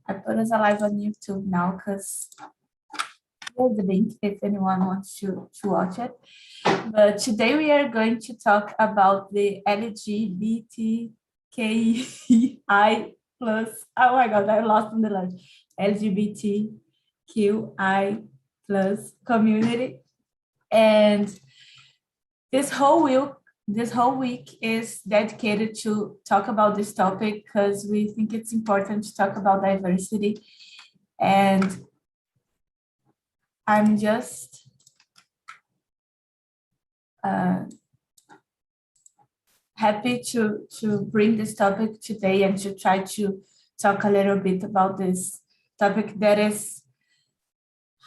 I put us alive on YouTube now because here's the link if anyone wants to watch it. But today we are going to talk about the LGBTQI plus. Oh my God, I lost in the lunch. LGBTQI plus community. And this whole week is dedicated to talk about this topic because we think it's important to talk about diversity. And I'm just happy to bring this topic today and to try to talk a little bit about this topic that is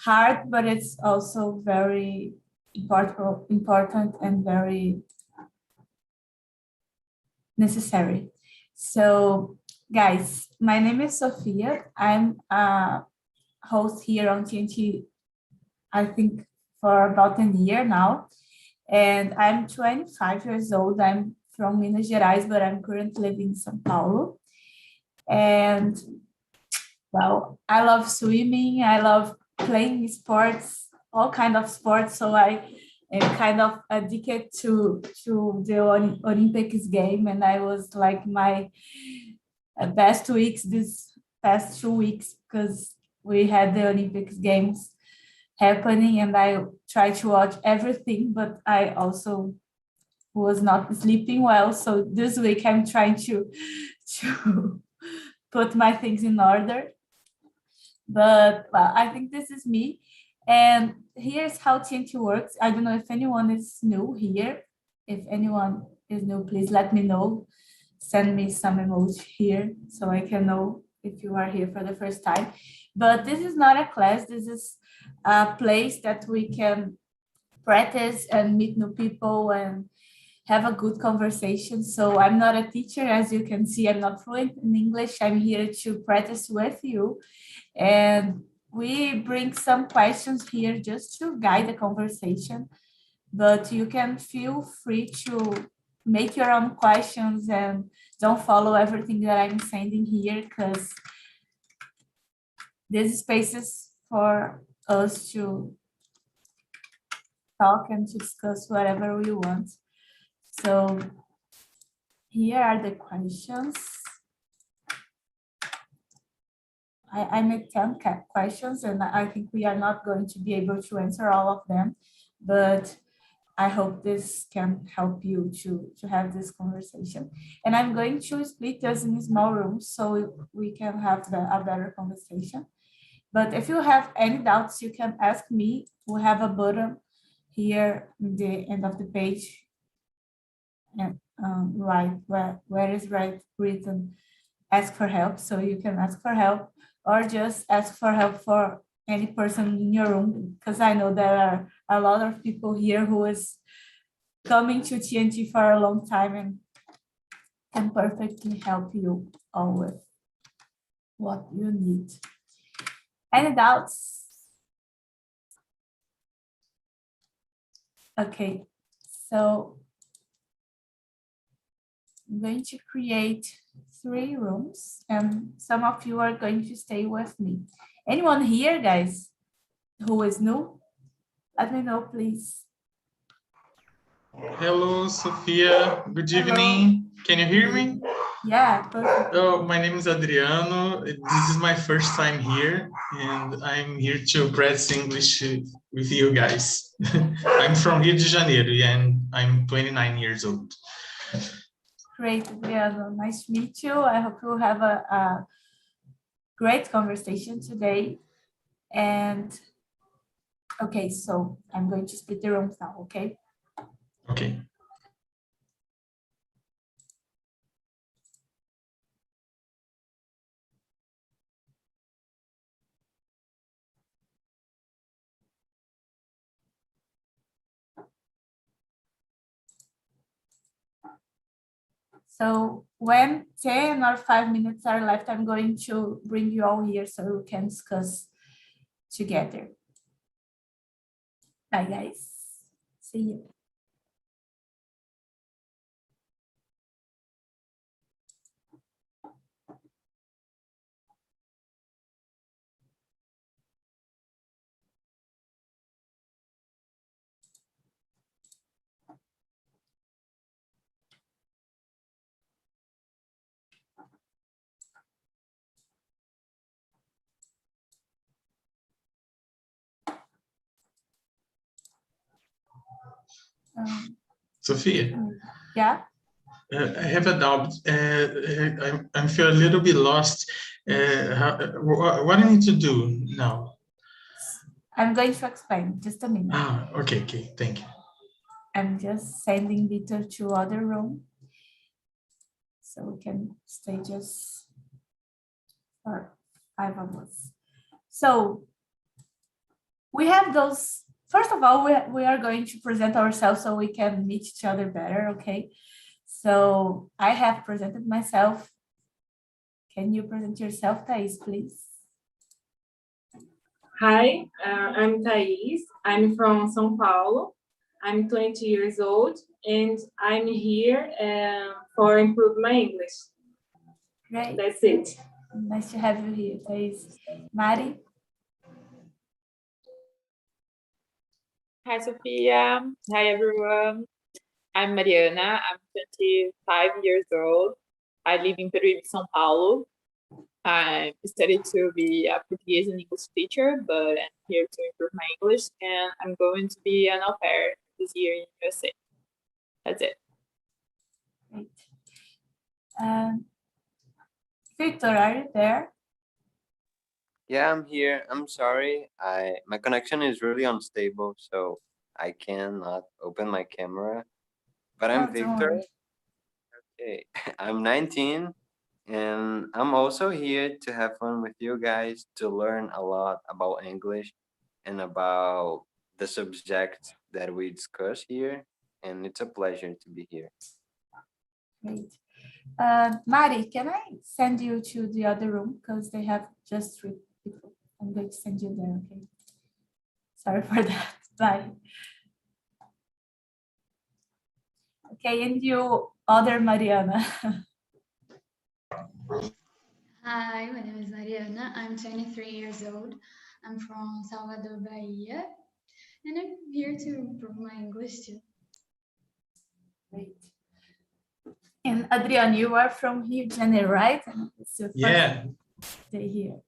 hard, but it's also very important and very necessary. So, guys, my name is Sophia. I'm a host here on TNT, I think, for about a year now. And I'm 25 years old. I'm from Minas Gerais, but I'm currently living in São Paulo. And, well, I love swimming. I love playing sports, all kinds of sports. So I am kind of addicted to the Olympics game. And I was like my best weeks this past 2 weeks because we had the Olympics games happening and I tried to watch everything, but I also was not sleeping well. So this week I'm trying to put my things in order. But well, I think this is me. And here's how TNT works. I don't know if anyone is new here. If anyone is new, please let me know. Send me some emoji here so I can know if you are here for the first time. But this is not a class. This is a place that we can practice and meet new people and have a good conversation. So I'm not a teacher, as you can see, I'm not fluent in English. I'm here to practice with you. And we bring some questions here just to guide the conversation, but you can feel free to make your own questions and don't follow everything that I'm sending here because this space is for us to talk and to discuss whatever we want. So here are the questions. I made 10 questions and I think we are not going to be able to answer all of them, but I hope this can help you to have this conversation. And I'm going to split us in small rooms so we can have a better conversation. But if you have any doubts, you can ask me. We have a button here in the end of the page, and right where is written ask for help. So you can ask for help or just ask for help for any person in your room, because I know there are a lot of people here who is coming to TNT for a long time and can perfectly help you all with what you need. Any doubts? Okay, so I'm going to create 3 rooms and some of you are going to stay with me. Anyone here, guys, who is new? Let me know, please. Hello, Sophia. Good evening. Can you hear me? Yeah, perfect. Oh, my name is Adriano. This is my first time here, and I'm here to practice English with you guys. I'm from Rio de Janeiro, and I'm 29 years old. Great, Adriano. Nice to meet you. I hope you'll have a great conversation today. And okay, so I'm going to split the rooms now, okay? Okay. So when 10 or 5 minutes are left, I'm going to bring you all here so we can discuss together. Bye, guys. See you. Sophia, Yeah, I have a doubt. I feel a little bit lost. What I need to do now? I'm going to explain. Just a minute. Okay, thank you. I'm just sending Victor to other room, so we can stay just for 5 of us. So we have those. First of all, we are going to present ourselves so we can meet each other better, okay? So I have presented myself. Can you present yourself, Thais, please? Hi, I'm Thais. I'm from São Paulo. I'm 20 years old and I'm here for improve my English. Great. That's it. Nice to have you here, Thais. Mari? Hi, Sophia. Hi, everyone. I'm Mariana. I'm 25 years old. I live in Peruíbe, São Paulo. I studied to be a Portuguese and English teacher, but I'm here to improve my English, and I'm going to be an au pair this year in USA. That's it. Great. Victor, are you there? Yeah, I'm here. I'm sorry. My connection is really unstable, so I cannot open my camera. But I'm Oh, don't Victor. worry. Okay. I'm 19 and I'm also here to have fun with you guys, to learn a lot about English and about the subject that we discuss here. And it's a pleasure to be here. Great. Mari, can I send you to the other room? Because they have just 3 people. I'm going to send you there, okay? Sorry for that. Bye. Okay, and you, other Mariana. Hi, my name is Mariana. I'm 23 years old. I'm from Salvador, Bahia. And I'm here to improve my English too. Great. And Adriano, you are from Rio de Janeiro, right? And it's your first day here.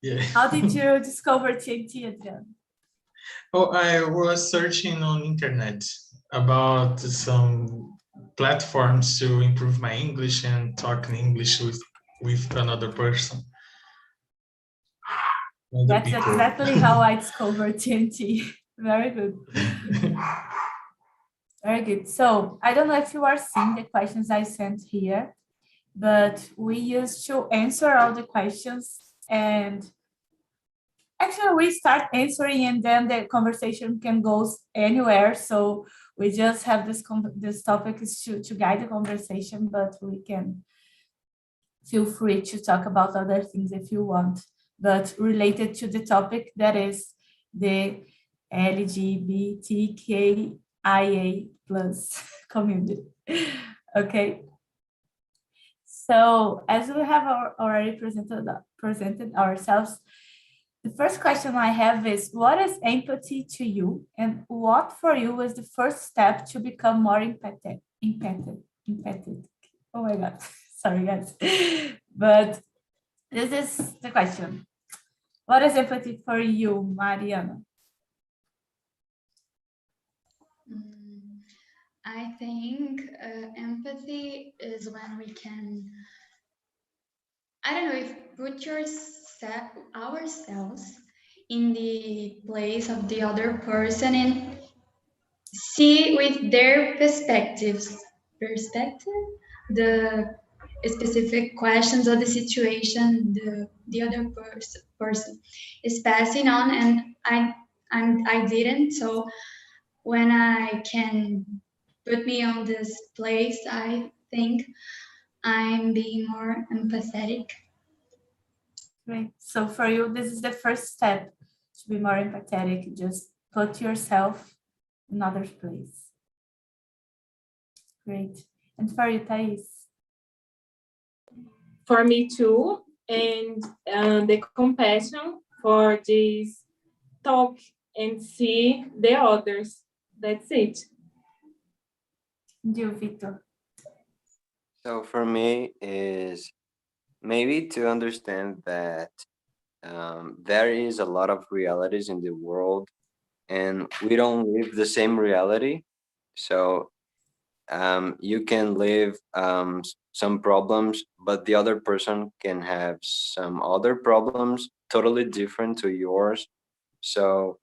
Yeah. How did you discover TNT, Adriano? Oh, I was searching on internet about some platforms to improve my English and talk in English with another person. That's exactly how I discovered TNT. Very good. Very good. So I don't know if you are seeing the questions I sent here, but we used to answer all the questions, and actually we start answering and then the conversation can go anywhere. So we just have this topic is to guide the conversation, but we can feel free to talk about other things if you want, but related to the topic that is the LGBTQIA plus community. Okay. So as we have already presented ourselves, the first question I have is, what is empathy to you, and what for you was the first step to become more empathetic? Oh my God, sorry guys. But this is the question. What is empathy for you, Mariana? I think empathy is when we can, I don't know, if put ourselves in the place of the other person and see with their perspective, the specific questions or the situation the other person is passing on, and I didn't. So when I can put me on this place, I think I'm being more empathetic. Great. So for you, this is the first step to be more empathetic. Just put yourself in others' place. Great. And for you, Thais? For me too, and the compassion for this talk and see the others. That's it. And you, Victor? So for me is maybe to understand that there is a lot of realities in the world and we don't live the same reality. So you can live some problems, but the other person can have some other problems totally different to yours. So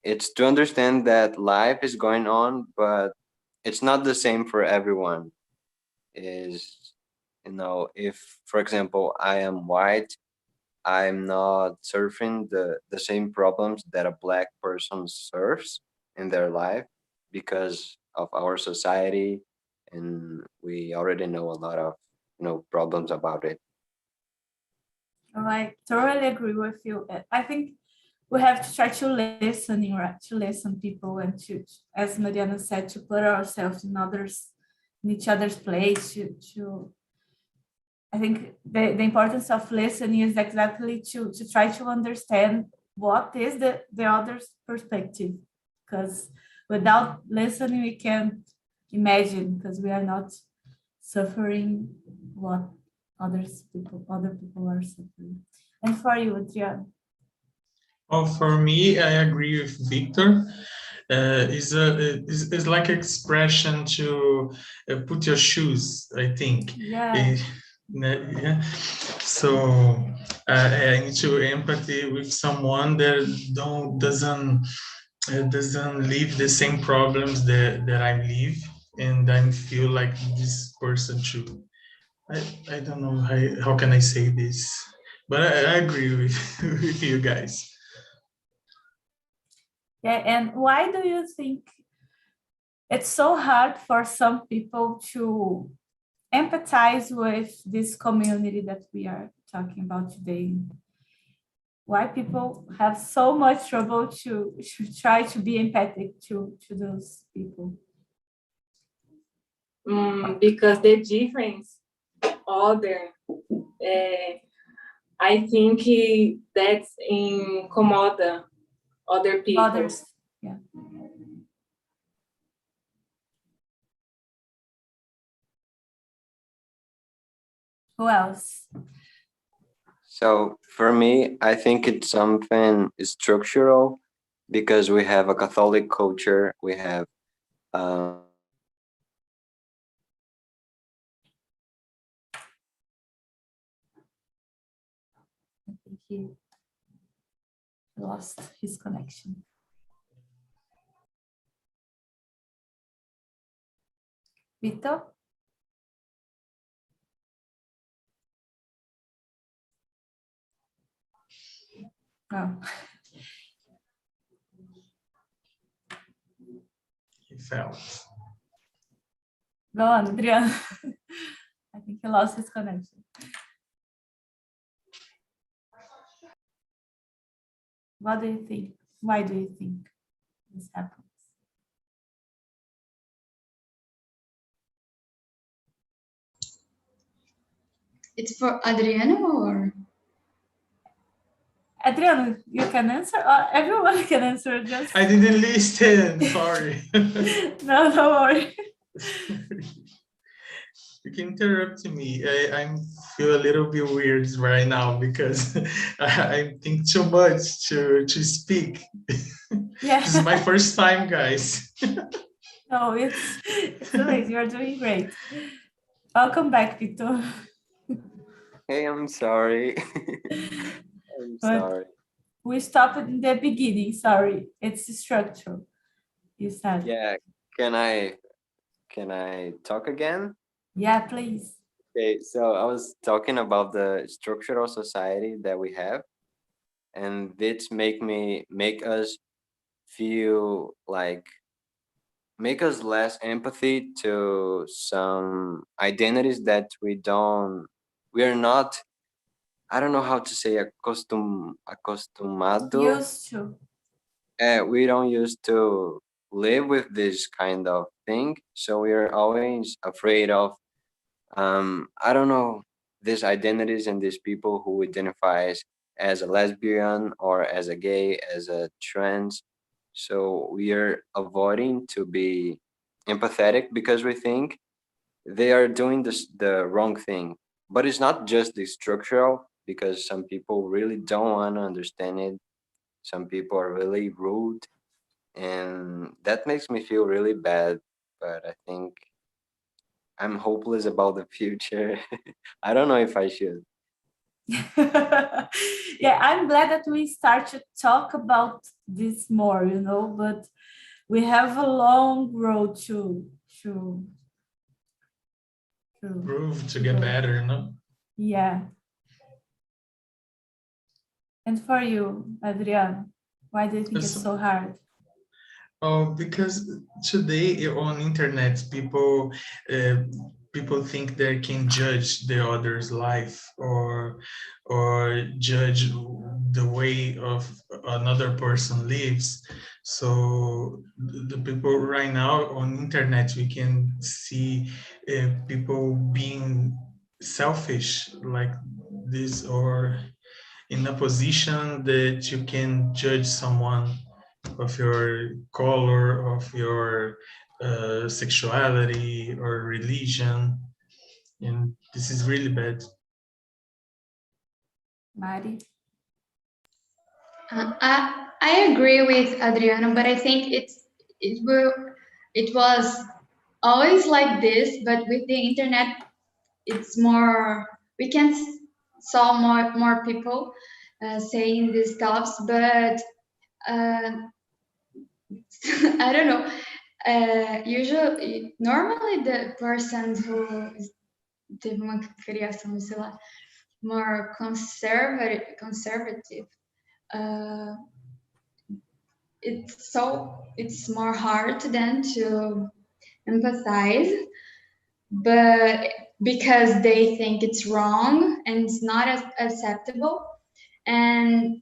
it's to understand that life is going on, but it's not the same for everyone. Is, if, for example, I am white, I'm not surfing the same problems that a black person surfs in their life because of our society, and we already know a lot of problems about it. I totally agree with you. I think we have to try to listen, right? To listen people and to, as Mariana said, to put ourselves in each other's place. I think the importance of listening is exactly to try to understand what is the other's perspective, because without listening we can't imagine, because we are not suffering what other people are suffering. And for you, Adriana? Oh, for me, I agree with Victor. Is like expression to put your shoes, I think. Yeah. Yeah. So I need to empathy with someone that doesn't live the same problems that I live, and I feel like this person too. I don't know how can I say this, but I agree with with you guys. Yeah, and why do you think it's so hard for some people to empathize with this community that we are talking about today? Why people have so much trouble to try to be empathic to those people? Because the difference other, I think that's incomoda other people. Others, yeah. Who else? So for me, I think it's something structural because we have a Catholic culture. We have I think he lost his connection. Vitor? No. He felt. Go on, Adriana. I think he lost his connection. What do you think? Why do you think this happens? It's for Adriano or? Adriano, you can answer, or everyone can answer. Just I didn't listen. Sorry. no, don't worry. You can interrupt me. I feel a little bit weird right now because I think too much to speak. Yeah. This is my first time, guys. No, it's amazing. You're doing great. Welcome back, Vitor. hey, I'm sorry. I'm But sorry. we stopped in the beginning. Sorry, it's structural. You said. Yeah, can I talk again? Yeah, please. Okay, so I was talking about the structural society that we have, and this make us feel like make us less empathy to some identities that we are not, I don't know how to say acostumado. Used to. We don't used to live with this kind of thing, so we are always afraid of I don't know, these identities and these people who identifies as a lesbian or as a gay, as a trans. So we are avoiding to be empathetic because we think they are doing the wrong thing. But it's not just the structural, because some people really don't want to understand it. Some people are really rude, and that makes me feel really bad. but I think I'm hopeless about the future. I don't know if I should. Yeah, I'm glad that we start to talk about this more, you know, but we have a long road to Prove to get better, no? yeah. And for you, Adriano, why do you think it's so hard? Oh, because today on internet, people think they can judge the other's life or judge the way of another person lives. So the people right now on internet, we can see people being selfish like this, or in a position that you can judge someone of your color, of your sexuality or religion, and this is really bad. Mari? I agree with Adriano, but I think it was always like this, but with the internet, it's more, we can saw more people saying these stuffs, but I don't know. Normally the person who teve uma criação, sei lá, more conservative, it's more hard then to empathize, but because they think it's wrong and it's not as acceptable, and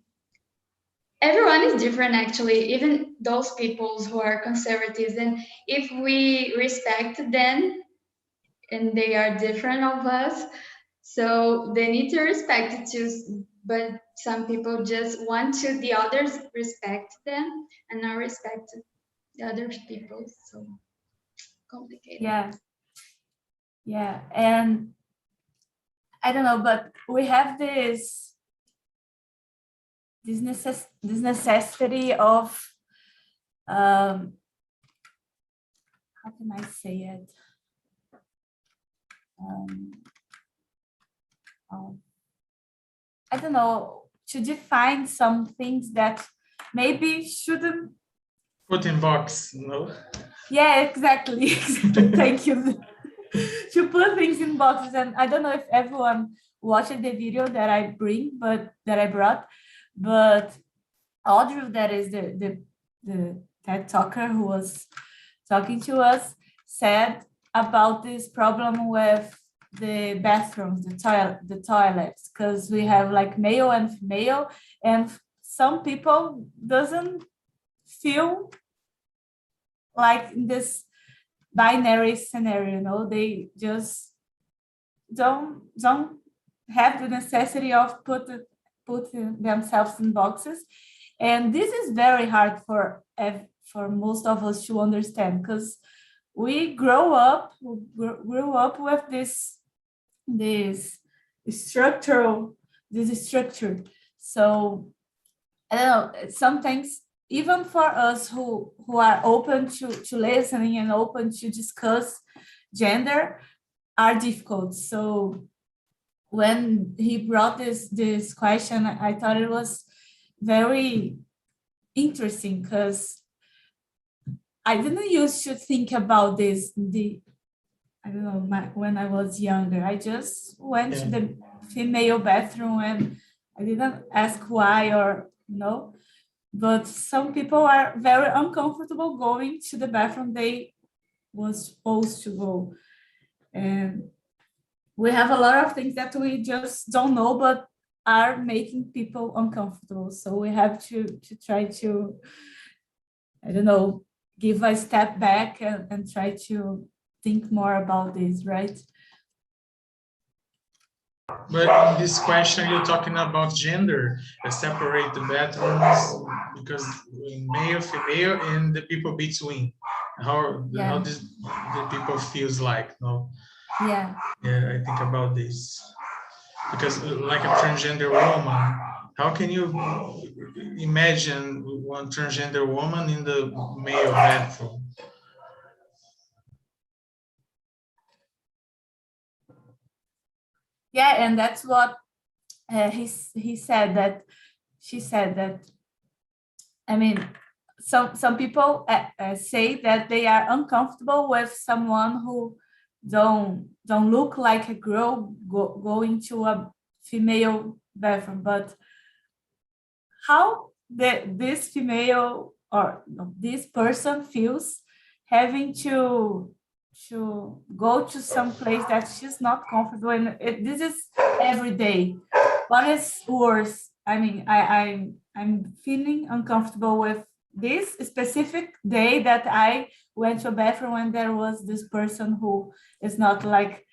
everyone is different actually, even those people who are conservatives, and if we respect them and they are different of us, so they need to respect it too, but some people just want to the others respect them and not respect the other people, so complicated. Yeah, and I don't know, but we have this necessity of how can I say it? I don't know, to define some things that maybe shouldn't Put in box, no? Yeah, exactly. Thank you. To put things in boxes, and I don't know if everyone watched the video that I brought, but Audrey, that is the TED talker who was talking to us, said about this problem with the bathrooms, the toilets, because we have like male and female, and some people doesn't feel like in this binary scenario, you know, they just don't have the necessity of putting themselves in boxes, and this is very hard for most of us to understand, because we grew up with this structure. So I don't know, sometimes even for us who are open to listening and open to discuss gender are difficult. So when he brought this question, I thought it was very interesting, because I didn't used to think about this I don't know, when I was younger. I just went to the female bathroom and I didn't ask why or no. But some people are very uncomfortable going to the bathroom they was supposed to go. And we have a lot of things that we just don't know, but are making people uncomfortable. So we have to try to, I don't know, give a step back and try to think more about this, right? But in this question, you're talking about gender, separate the bathrooms because in male, female, and the people between. How this, the people feels like, no? Yeah. Yeah, I think about this. Because like a transgender woman, how can you imagine one transgender woman in the male bathroom? Yeah, and that's what he said that she said that. I mean, some people say that they are uncomfortable with someone who don't look like a girl going to a female bathroom, but how this female or this person feels having to go to some place that she's not comfortable in. This is every day. What is worse? I mean, I'm feeling uncomfortable with this specific day that I went to a bathroom and there was this person who is not like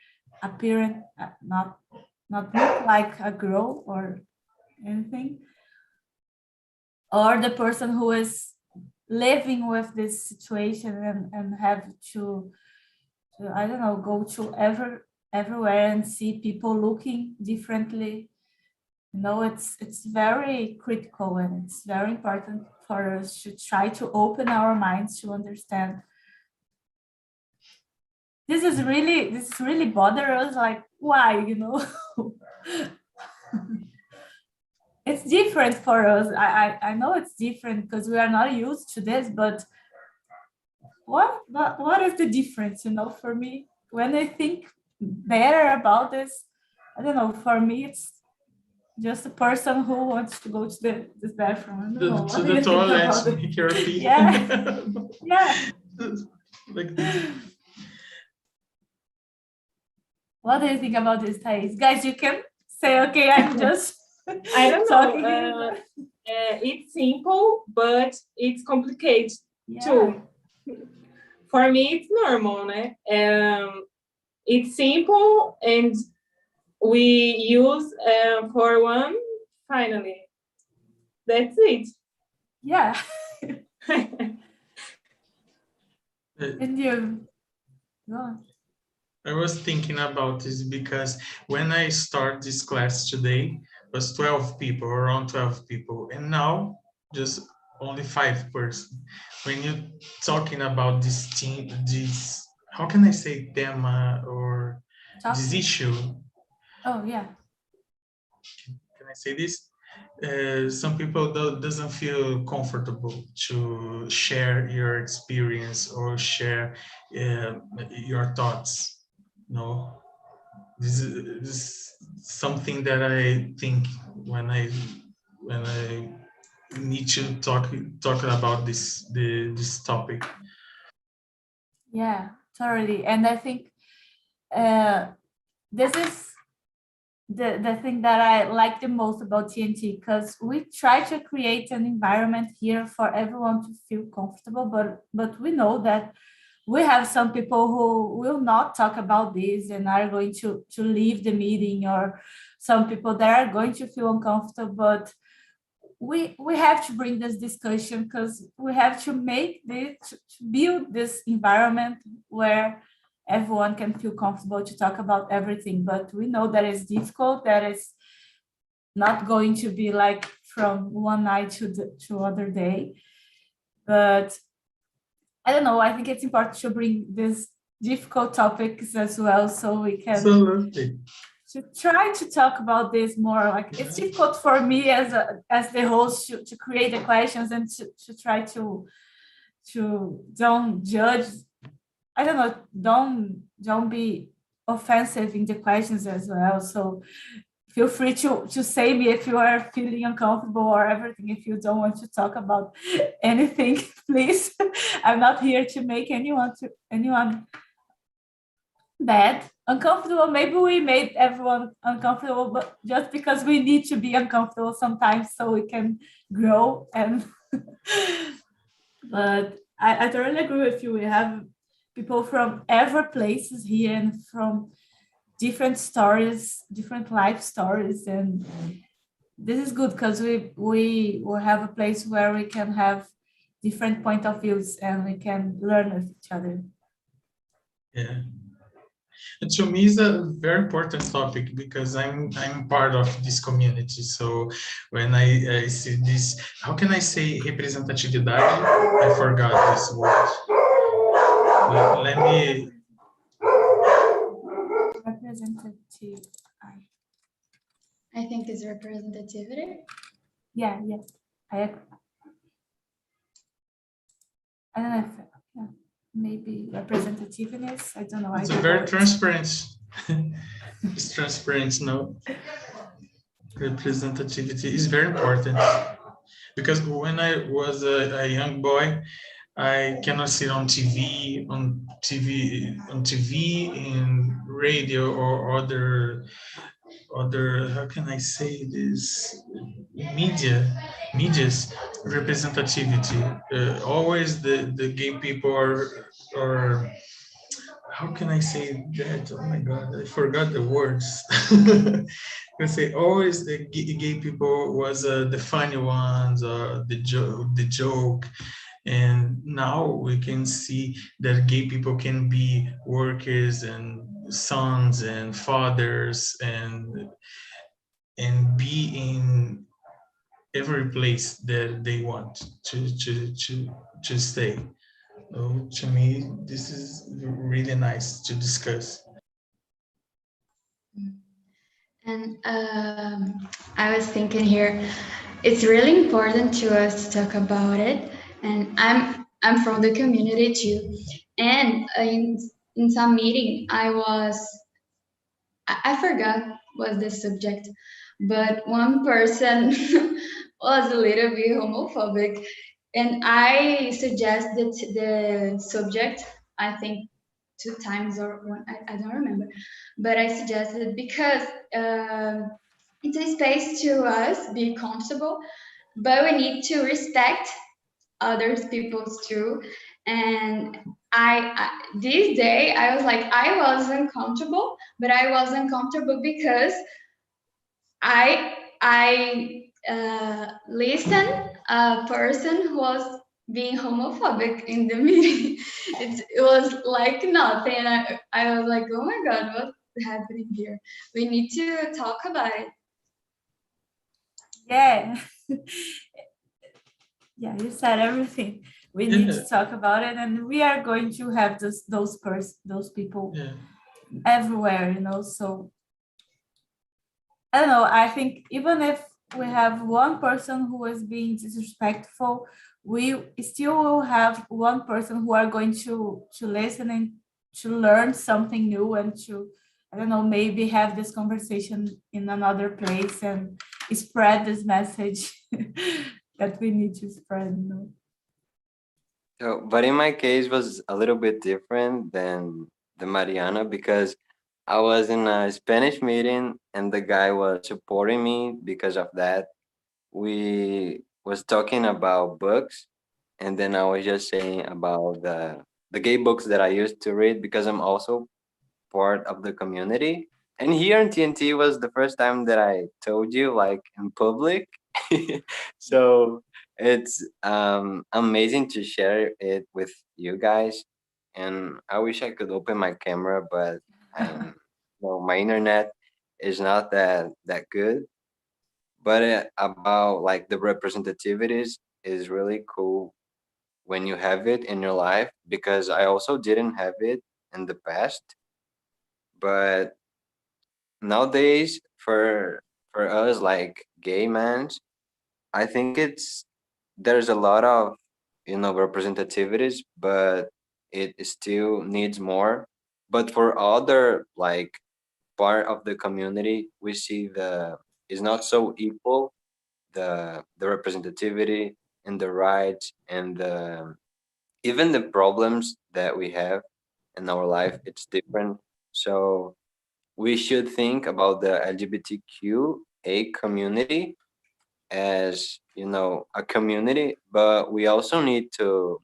appearing, not look like a girl or anything, or the person who is living with this situation and have to I don't know, go to everywhere and see people looking differently. You know, it's very critical and it's very important for us to try to open our minds to understand. This really bother us. Like, why, you know? It's different for us. I know it's different because we are not used to this, but what is the difference, you know, for me? When I think better about this, I don't know, for me it's just a person who wants to go to this bathroom. I don't know. To the toilet, make your pee. Yeah. Yeah. Like this. What do you think about this, Thais? Guys, you can say, okay, I'm just I don't talking know. here. It's simple, but it's complicated Yeah. too. For me, it's normal, né? It's simple and we use for one, finally. That's it. Yeah. And you go on. I was thinking about this because when I start this class today, it was 12 people, around 12 people, and now just only 5 persons. When you're talking about this team, this, how can I say tema or this issue? Oh, yeah. Can I say this? Some people doesn't feel comfortable to share your experience or share your thoughts. No, this is something that I think when I need to talk about this topic. Yeah, totally. And I think this is the thing that I like the most about TNT, because we try to create an environment here for everyone to feel comfortable, but we know that we have some people who will not talk about this and are going to leave the meeting, or some people that are going to feel uncomfortable, but we have to bring this discussion because we have to make this, to build this environment where everyone can feel comfortable to talk about everything. But we know that it's difficult, that it's not going to be like from one night to other day. But I don't know, I think it's important to bring these difficult topics as well, so we can to try to talk about this more. Like, it's difficult for me as the host to create the questions and to try to don't judge. I don't know, don't be offensive in the questions as well. So feel free to say me if you are feeling uncomfortable or everything. If you don't want to talk about anything, please. I'm not here to make anyone bad, uncomfortable. Maybe we made everyone uncomfortable, but just because we need to be uncomfortable sometimes so we can grow. And but I totally agree with you. We have people from every places here and from different stories, different life stories, and this is good because we will have a place where we can have different point of views and we can learn with each other. Yeah. And to me, it's a very important topic because I'm part of this community. So when I see this, how can I say representatividade? I forgot this word. Let me. Representative. I think is representativity. Yeah, I agree. I don't know if maybe representativeness. I don't know. It's I a don't very know. transparent. It's transparent, no? Representativity is very important because when I was a young boy, I cannot sit on TV, in radio or other, how can I say this, media's representativity. Always the gay people are, how can I say that? Oh my God, I forgot the words. I say always the gay people was the funny ones, or the joke. And now we can see that gay people can be workers and sons and fathers and be in every place that they want to stay. So to me, this is really nice to discuss. And I was thinking here, it's really important to us to talk about it. And I'm from the community too. And in some meeting, I forgot what the subject, but one person was a little bit homophobic, and I suggested the subject. I think 2 times or one, I don't remember, but I suggested because it's a space to us be comfortable, but we need to respect others people's too. And this day I was like, I wasn't comfortable, but I wasn't comfortable because I listened a person who was being homophobic in the meeting. It was like nothing. And I was like, oh my God, what's happening here? We need to talk about it. Yeah. Yeah, you said everything. We need to talk about it, and we are going to have those people everywhere, So I don't know. I think even if we have one person who is being disrespectful, we still will have one person who are going to listen and to learn something new and to, I don't know, maybe have this conversation in another place and spread this message that we need to spread. So, but in my case was a little bit different than the Mariana because I was in a Spanish meeting and the guy was supporting me because of that. We was talking about books, and then I was just saying about the gay books that I used to read because I'm also part of the community. And here in TNT was the first time that I told you like in public. So it's amazing to share it with you guys. And I wish I could open my camera, but my internet is not that good. But about like the representativities is really cool when you have it in your life because I also didn't have it in the past. But nowadays, for us like gay men, I think there's a lot of representativities, but it still needs more. But for other like part of the community, we see is not so equal the representativity and the rights and even the problems that we have in our life. It's different. So we should think about the LGBTQA community as a community, but we also need to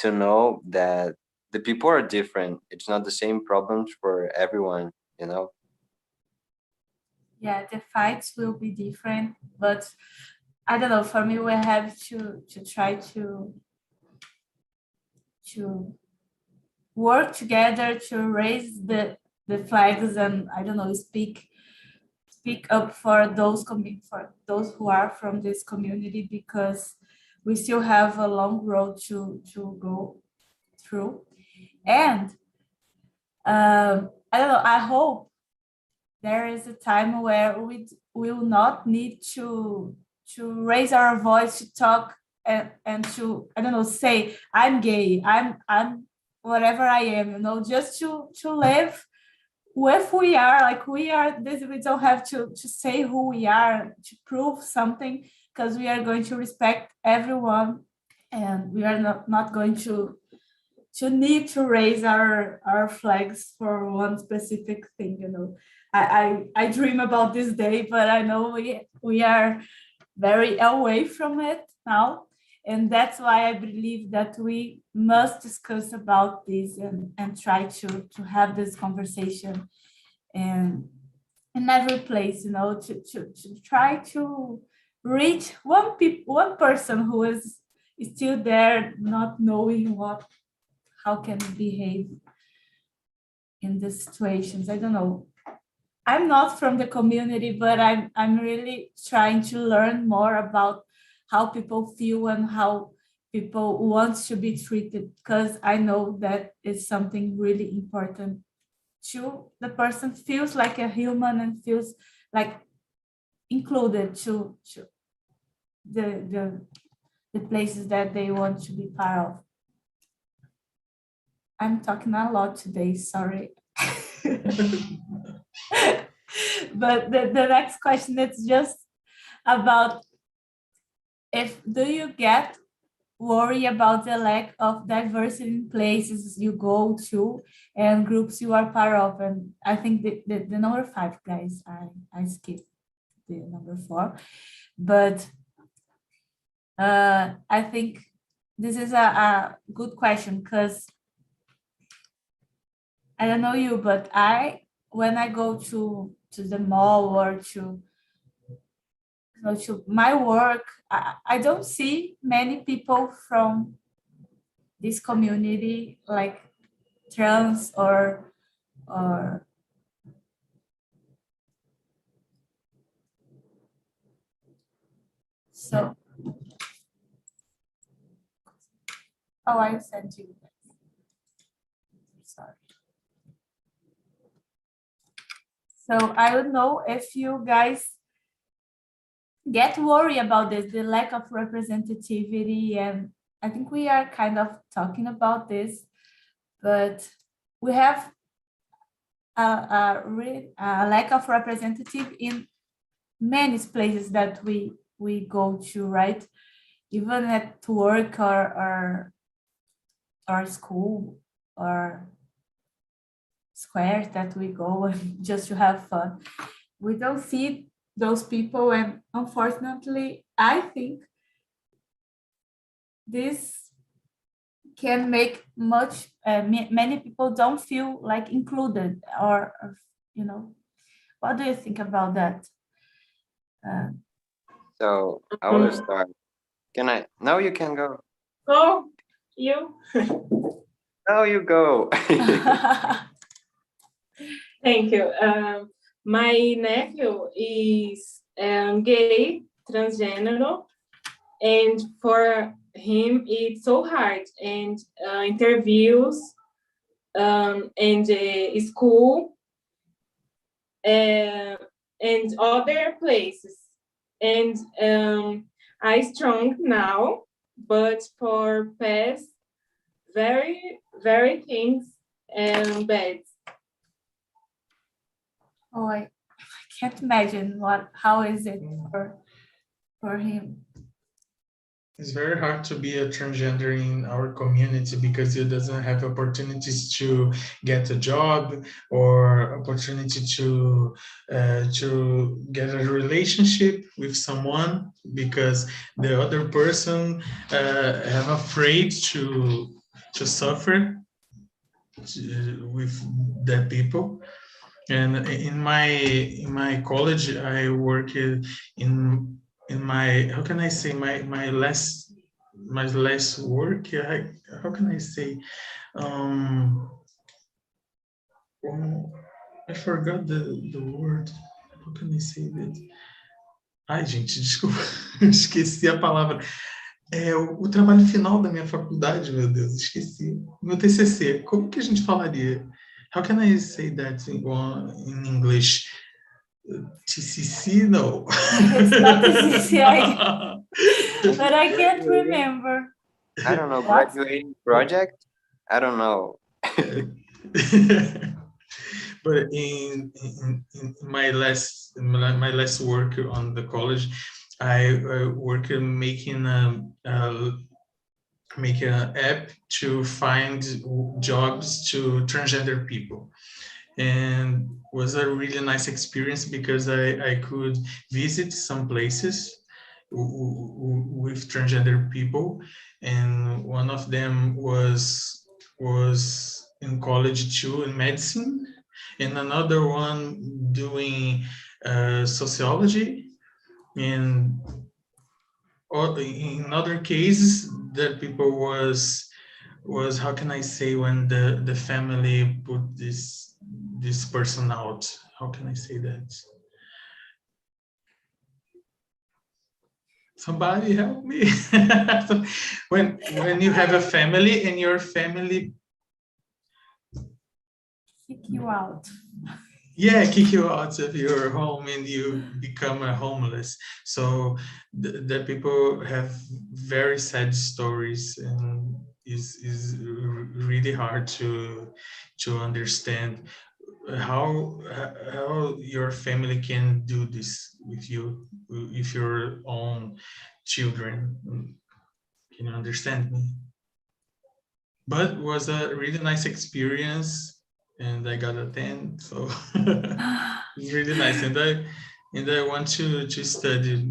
know that the people are different. It's not the same problems for everyone. Yeah, the fights will be different, but I don't know, for me we have to try to work together to raise the flags and, I don't know, speak up for those who are from this community, because we still have a long road to go through. And I don't know, I hope there is a time where we will not need to raise our voice, to talk, and to, I don't know, say I'm gay, I'm whatever I am, you know, just to live with who we are, like we are. This, we don't have to say who we are, to prove something, because we are going to respect everyone, and we are not going to need to raise our flags for one specific thing, you know. I dream about this day, but I know we are very away from it now. And that's why I believe that we must discuss about this and try to have this conversation and in every place, you know, to try to reach one person who is still there, not knowing how can behave in these situations. I don't know. I'm not from the community, but I'm really trying to learn more about how people feel and how people want to be treated, because I know that is something really important to the person feels like a human and feels like included to the places that they want to be part of. I'm talking a lot today, sorry. But the next question is just about, do you get worry about the lack of diversity in places you go to and groups you are part of? And I think the number 5, guys, I skipped the number 4, but I think this is a good question, because I don't know you, but when I go to the mall or to my work, I don't see many people from this community, like trans or so. Oh, I sent you. Sorry. So I don't know if you guys get worried about this, the lack of representativity, and I think we are kind of talking about this, but we have a lack of representative in many places that we go to, right? Even at work or school or squares that we go just to have fun. We don't see those people, and unfortunately, I think this can make many people don't feel like included, or you know. What do you think about that? So I will start. Can I? No, you can go. Oh, you. No, you go. Thank you. My nephew is gay, transgender, and for him it's so hard. And interviews and school and other places. And I strong now, but for past very, very things bad. Oh, I can't imagine how is it for him. It's very hard to be a transgender in our community because he doesn't have opportunities to get a job or opportunity to get a relationship with someone, because the other person have afraid to suffer with the people. And in my college, I work in my, how can I say, my last work, how can I say, I forgot the word, how can I say that? Ai, gente, desculpa, esqueci a palavra. O trabalho final da minha faculdade, meu Deus, esqueci. Meu TCC, como que a gente falaria? How can I say that in English? TCC, no. It's not TCC, but I can't remember. I don't know, What? graduating project? I don't know. But in my last work on the college, I work making make an app to find jobs to transgender people, and was a really nice experience because I could visit some places with transgender people, and one of them was in college too, in medicine, and another one doing sociology, and in other cases that people was, how can I say, when the family put this person out, how can I say that? Somebody help me. when you have a family and your family Kick you out. kick you out of your home and you become a homeless. So the people have very sad stories, and is really hard to understand how your family can do this with you, with your own children. Can you understand me? But it was a really nice experience, and I got a 10, so it's really nice, and I want to study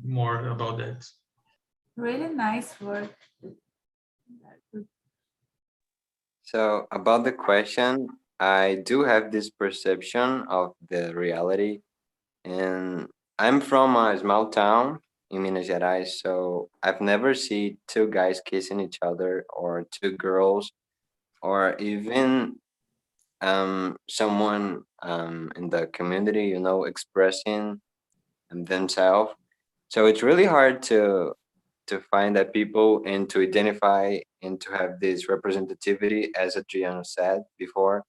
more about that. Really nice work. So about the question, I do have this perception of the reality, and I'm from a small town in Minas Gerais, so I've never seen two guys kissing each other or two girls or even someone in the community, expressing themselves. So it's really hard to find that people and to identify and to have this representativity, as Adriano said before,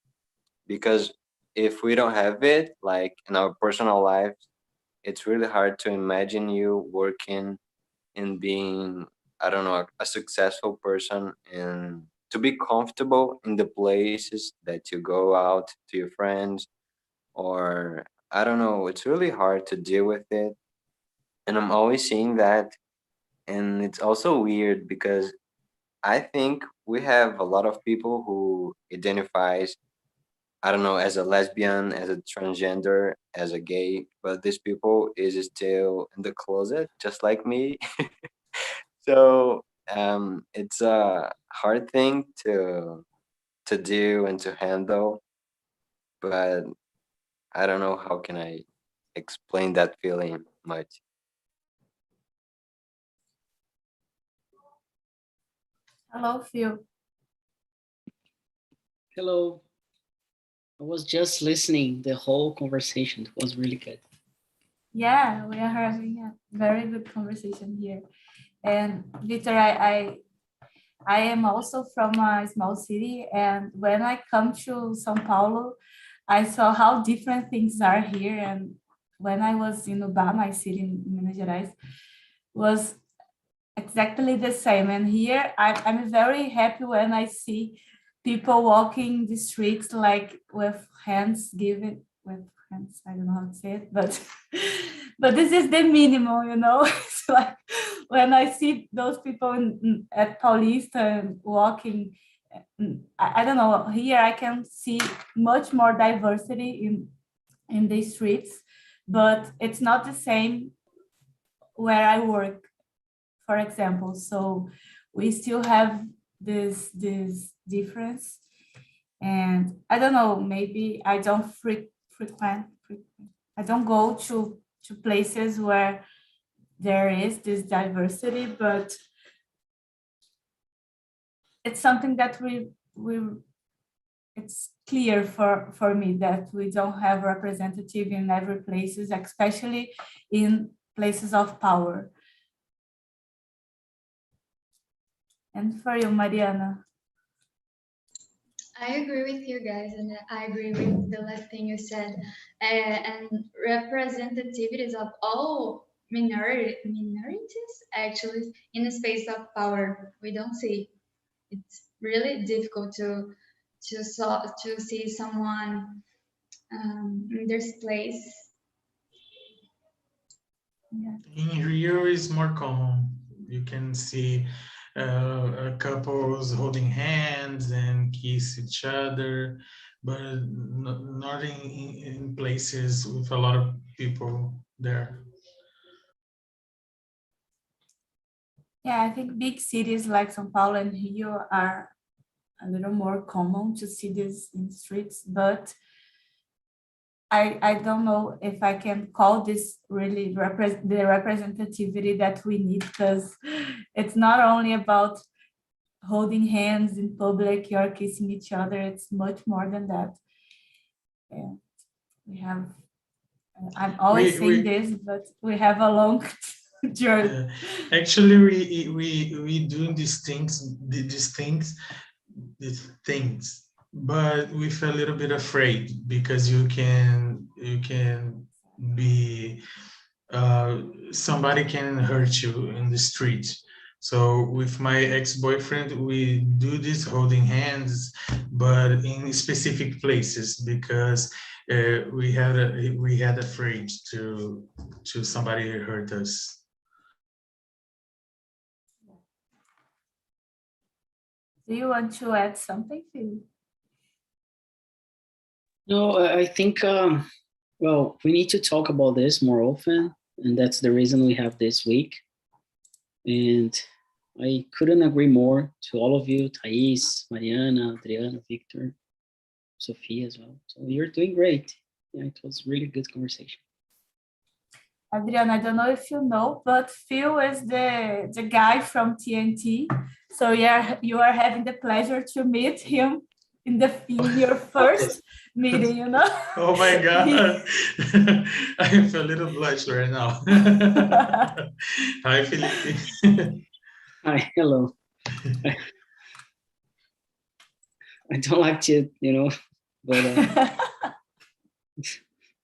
because if we don't have it, like in our personal lives, it's really hard to imagine you working and being, I don't know, a successful person and to be comfortable in the places that you go out to your friends, or I don't know, it's really hard to deal with it. And I'm always seeing that. And it's also weird because I think we have a lot of people who identifies, I don't know, as a lesbian, as a transgender, as a gay, but these people is still in the closet, just like me. So it's a hard thing to do and to handle, but I don't know how can I explain that feeling much. Hello, Phil. Hello. I was just listening the whole conversation. It was really good. Yeah, we are having a very good conversation here. And Victor, I am also from a small city, and when I come to São Paulo, I saw how different things are here. And when I was in Ubá, my city in Minas Gerais, was exactly the same. And here I'm very happy when I see people walking the streets like with hands given, with hands, I don't know how to say it, but but this is the minimum, It's like when I see those people at Paulista walking, I don't know, here I can see much more diversity in the streets, but it's not the same where I work, for example. So we still have this difference, and I don't know, maybe I don't frequent, I don't go to places where there is this diversity, but it's something that we it's clear for me that we don't have representative in every places, especially in places of power. And for you, Mariana? I agree with you guys, and I agree with the last thing you said. And representativities of all minorities actually in a space of power. We don't see. It's really difficult to see someone in this place. In Rio is more common. You can see couples holding hands and kiss each other, but not in places with a lot of people there. Yeah, I think big cities like São Paulo and Rio are a little more common to see this in streets, but I don't know if I can call this really the representativity that we need, because it's not only about holding hands in public or kissing each other, it's much more than that. Yeah, we have, I'm always saying this, but we have a long journey. Actually, we doing these things, but we feel a little bit afraid because you can be somebody can hurt you in the street. So with my ex-boyfriend, we do this holding hands, but in specific places because we had afraid to somebody hurt us. Do you want to add something, Phil? No, I think, well, we need to talk about this more often, and that's the reason we have this week. And I couldn't agree more to all of you, Thais, Mariana, Adriana, Victor, Sophia as well. So you're doing great. Yeah, it was really good conversation. Adriana, I don't know if you know, but Phil is the guy from TNT. So yeah, you are having the pleasure to meet him in your first meeting, you know? Oh my God. I feel a little blush right now. Hi, Felipe. Hi, hello. I don't like to, but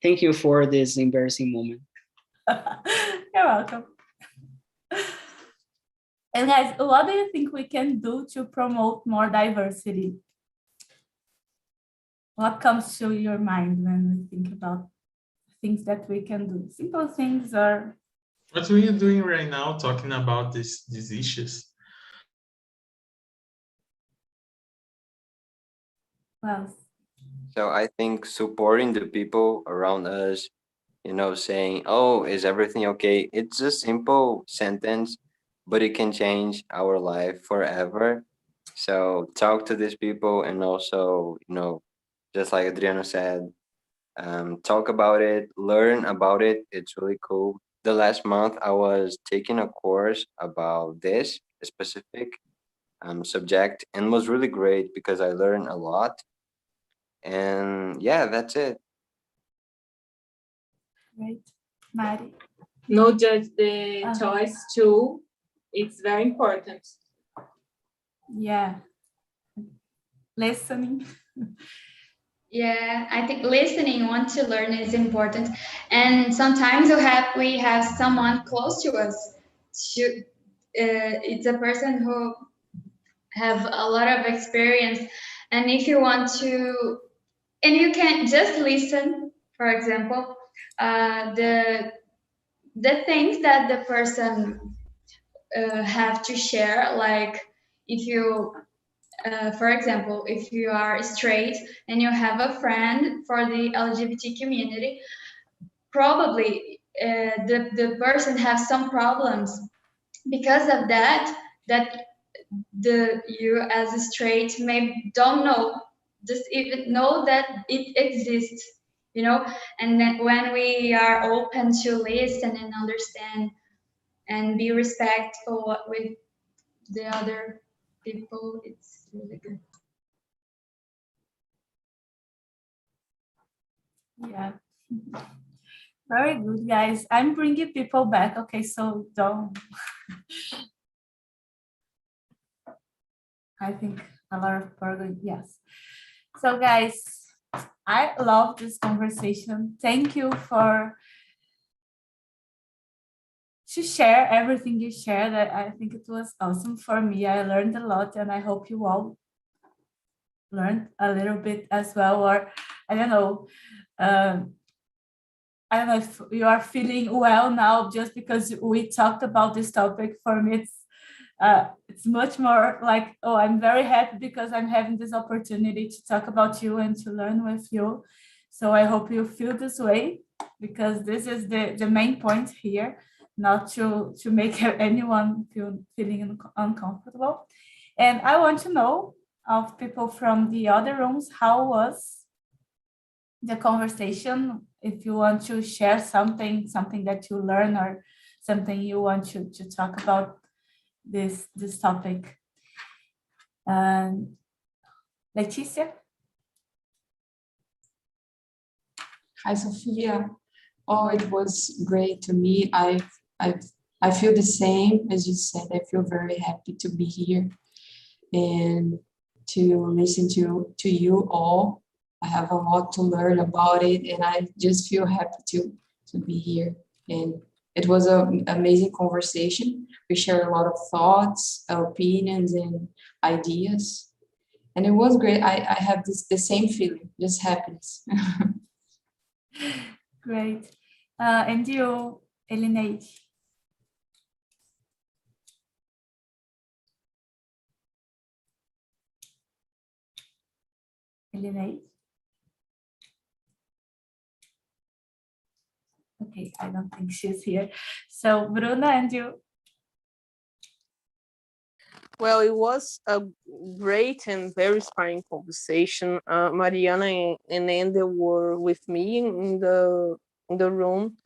thank you for this embarrassing moment. You're welcome. And guys, what do you think we can do to promote more diversity? What comes to your mind when we think about things that we can do? Simple things or... What are you doing right now talking about these issues? Well, So I think supporting the people around us, saying, oh, is everything okay? It's a simple sentence, but it can change our life forever. So talk to these people and also, just like Adriano said, talk about it, learn about it. It's really cool. The last month I was taking a course about this specific subject and was really great because I learned a lot. And yeah, that's it. right, Mari. No judge the choice too. It's very important. Yeah. Listening. Yeah, I think listening, want to learn is important. And sometimes we have someone close to us. It's a person who have a lot of experience. And if you want to, and you can just listen, for example, the things that the person have to share, like if you for example, if you are straight and you have a friend for the LGBT community, probably the person has some problems because of that you as a straight maybe don't know, just even know that it exists, and then when we are open to listen and understand and be respectful with the other people, it's really good. Yeah. Very good, guys. I'm bringing people back. Okay, so don't. I think a lot of people, yes. So guys, I love this conversation. Thank you to share everything you shared. I think it was awesome for me. I learned a lot, and I hope you all learned a little bit as well, or I don't know. I don't know if you are feeling well now just because we talked about this topic. For me, it's much more like, oh, I'm very happy because I'm having this opportunity to talk about you and to learn with you. So I hope you feel this way, because this is the main point here, not to make anyone feeling uncomfortable. And I want to know of people from the other rooms, how was the conversation? If you want to share something that you learn, or something you want to talk about this topic. Leticia? Hi, Sophia. Oh, it was great to me. I feel the same as you said. I feel very happy to be here and to listen to you all. I have a lot to learn about it, and I just feel happy to be here. And it was an amazing conversation. We shared a lot of thoughts, opinions, and ideas. And it was great. I have the same feeling, just happiness. Great. And you, Elineide? Elineide? Okay, I don't think she's here. So Bruna, and you? Well, it was a great and very inspiring conversation. Mariana and Andy were with me in the room,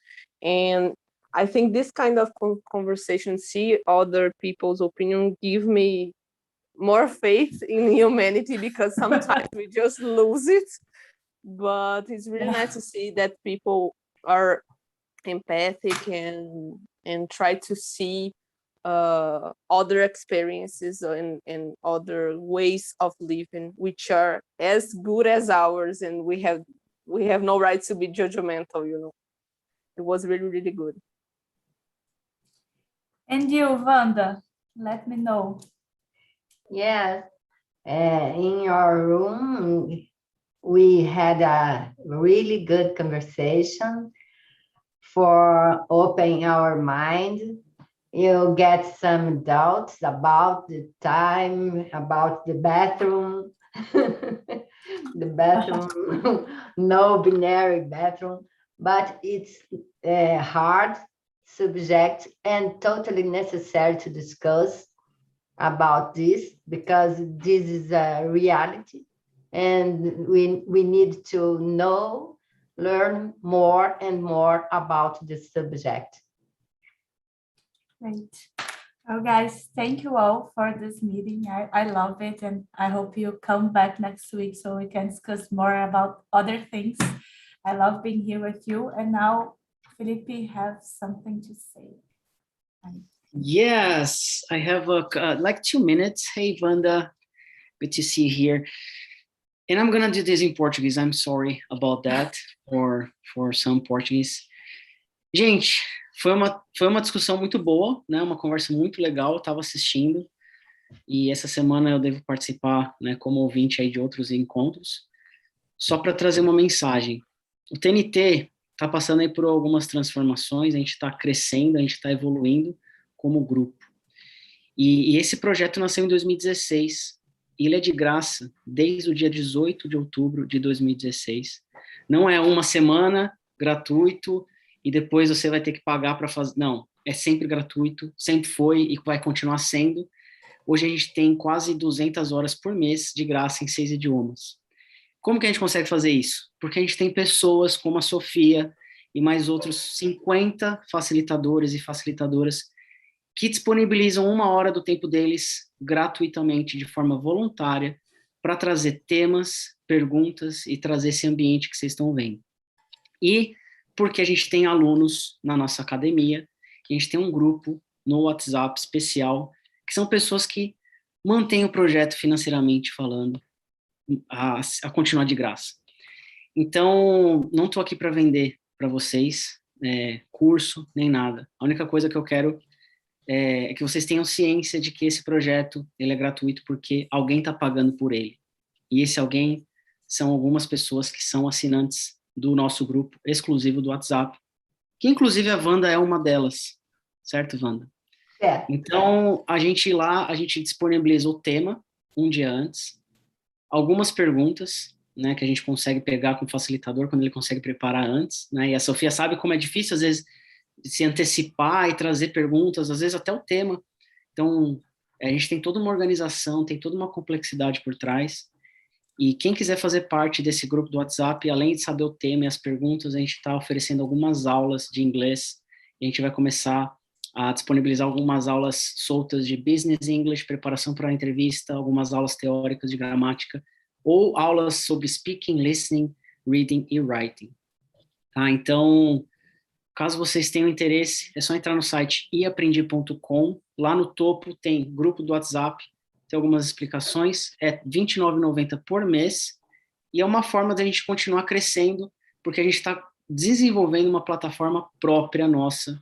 and I think this kind of conversation, see other people's opinion, give me more faith in humanity, because sometimes we just lose it. But it's really nice to see that people are empathic and try to see other experiences and other ways of living which are as good as ours, and we have no right to be judgmental, you know. It was really, really good. And you, Wanda, let me know. Yes, in your room, we had a really good conversation for opening our mind. You get some doubts about the time, about the bathroom, the bathroom, no binary bathroom, but it's a hard subject and totally necessary to discuss about this, because this is a reality and we need to learn more and more about this subject. Great. Well, guys, thank you all for this meeting. I love it, and I hope you come back next week so we can discuss more about other things. I love being here with you. And now, Felipe has something to say. Yes, I have like 2 minutes. Hey, Wanda, good to see you here. And I'm gonna do this in Portuguese. I'm sorry about that for some Portuguese. Gente, foi uma discussão muito boa, né? Uma conversa muito legal. Eu estava assistindo e essa semana eu devo participar, né, como ouvinte aí de outros encontros. Só para trazer uma mensagem. O TNT está passando aí por algumas transformações. A gente está crescendo, a gente está evoluindo como grupo. E esse projeto nasceu em 2016. E ele é de graça desde o dia 18 de outubro de 2016. Não é uma semana gratuito e depois você vai ter que pagar para fazer. Não, é sempre gratuito, sempre foi e vai continuar sendo. Hoje a gente tem quase 200 horas por mês de graça em 6 idiomas. Como que a gente consegue fazer isso? Porque a gente tem pessoas como a Sofia e mais outros 50 facilitadores e facilitadoras que disponibilizam 1 hora do tempo deles gratuitamente, de forma voluntária, para trazer temas, perguntas e trazer esse ambiente que vocês estão vendo. E porque a gente tem alunos na nossa academia, a gente tem um grupo no WhatsApp especial, que são pessoas que mantêm o projeto financeiramente falando, a continuar de graça. Então, não estou aqui para vender para vocês curso, nem nada. A única coisa que eu quero é que vocês tenham ciência de que esse projeto ele é gratuito porque alguém está pagando por ele. E esse alguém são algumas pessoas que são assinantes do nosso grupo exclusivo do WhatsApp, que inclusive a Wanda é uma delas, certo, Wanda? Então, a gente disponibiliza o tema um dia antes, algumas perguntas, né, que a gente consegue pegar com o facilitador quando ele consegue preparar antes, né, e a Sofia sabe como é difícil, às vezes, se antecipar e trazer perguntas, às vezes até o tema. Então, a gente tem toda uma organização, tem toda uma complexidade por trás, e quem quiser fazer parte desse grupo do WhatsApp, além de saber o tema e as perguntas, a gente está oferecendo algumas aulas de inglês, e a gente vai começar a disponibilizar algumas aulas soltas de Business English, preparação para a entrevista, algumas aulas teóricas de gramática, ou aulas sobre Speaking, Listening, Reading e Writing. Tá? Então, caso vocês tenham interesse, é só entrar no site iaprendi.com, lá no topo tem grupo do WhatsApp, tem algumas explicações, é R$ 29,90 por mês, e é uma forma da gente continuar crescendo, porque a gente está desenvolvendo uma plataforma própria nossa,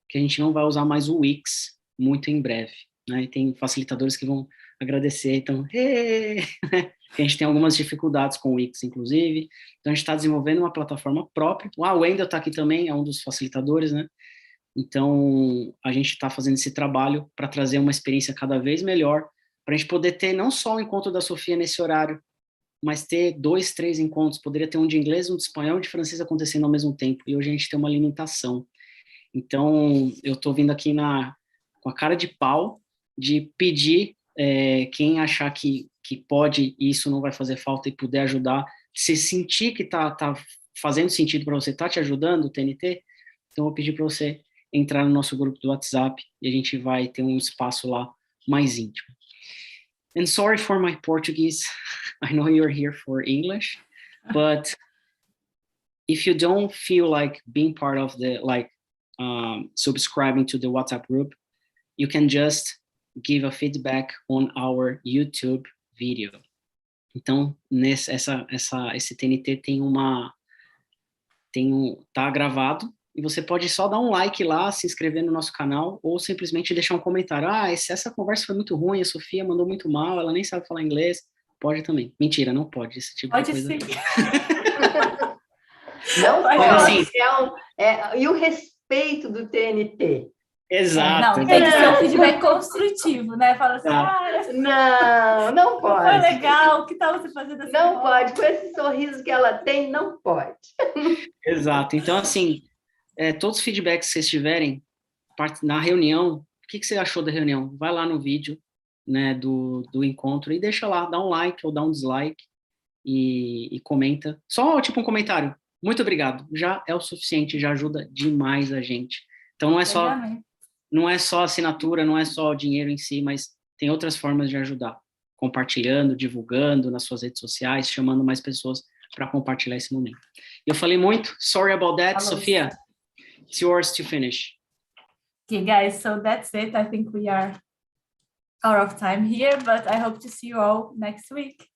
que a gente não vai usar mais o Wix muito em breve, né? E tem facilitadores que vão agradecer, então, a gente tem algumas dificuldades com o Wix, inclusive, então a gente está desenvolvendo uma plataforma própria. O Wendel está aqui também, é um dos facilitadores, né? Então, a gente está fazendo esse trabalho para trazer uma experiência cada vez melhor, para a gente poder ter não só o encontro da Sofia nesse horário, mas ter 2, 3 encontros, poderia ter um de inglês, um de espanhol e um de francês acontecendo ao mesmo tempo, e hoje a gente tem uma limitação. Então, eu estou vindo aqui com a cara de pau de pedir quem achar que pode e isso não vai fazer falta e puder ajudar, se sentir que tá fazendo sentido para você, tá te ajudando o TNT, então eu vou pedir para você entrar no nosso grupo do WhatsApp e a gente vai ter um espaço lá mais íntimo. And sorry for my Portuguese, I know you're here for English, but if you don't feel like being part of the, subscribing to the WhatsApp group, you can just give a feedback on our YouTube video. Então, esse TNT tá gravado, e você pode só dar um like lá, se inscrever no nosso canal, ou simplesmente deixar um comentário. Essa conversa foi muito ruim, a Sofia mandou muito mal, ela nem sabe falar inglês. Pode também. Mentira, não pode, esse tipo de coisa. Sim. Não pode. Assim, E o respeito do TNT. Exato. Não, tem que ser um feedback construtivo, né? Fala assim, não pode. Foi legal, o que tal você fazendo assim? Não pode, com esse sorriso que ela tem, não pode. Exato. Então, assim, todos os feedbacks que vocês tiverem na reunião, o que você achou da reunião? Vai lá no vídeo, né, do encontro e deixa lá, dá um like ou dá um dislike e comenta. Só tipo um comentário. Muito obrigado. Já é o suficiente, já ajuda demais a gente. Então, não é só assinatura, não é só o dinheiro em si, mas tem outras formas de ajudar. Compartilhando, divulgando nas suas redes sociais, chamando mais pessoas para compartilhar esse momento. Eu falei muito. Sorry about that, Sofia. It's yours to finish. Okay, guys, so that's it. I think we are out of time here, but I hope to see you all next week.